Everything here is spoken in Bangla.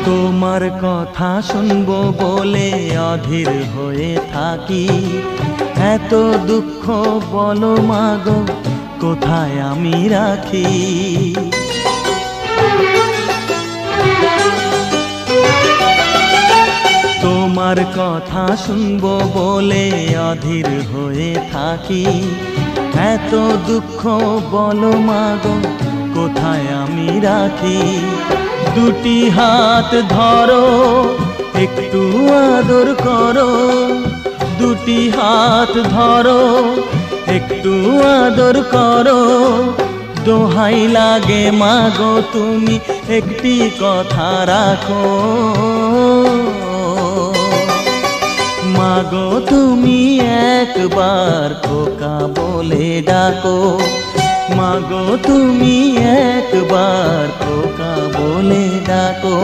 তোমার কথা শুনবো বলে অধীর হয়ে থাকি, এত দুঃখ বলো মাগো কোথায় আমি রাখি। তোমার কথা শুনবো বলে অধীর হয়ে থাকি, এত দুঃখ বলো মাগো কোথায় আমি রাখি। দুটি হাত ধরো একটু আদর করো, দুটি হাত ধরো একটু আদর করো, দোহাই লাগে মাগো তুমি একটি কথা রাখো। মাগো তুমি একবার খোকা বলে ডাকো, মাগো তুমি একবার খোকা বলে ডাকো।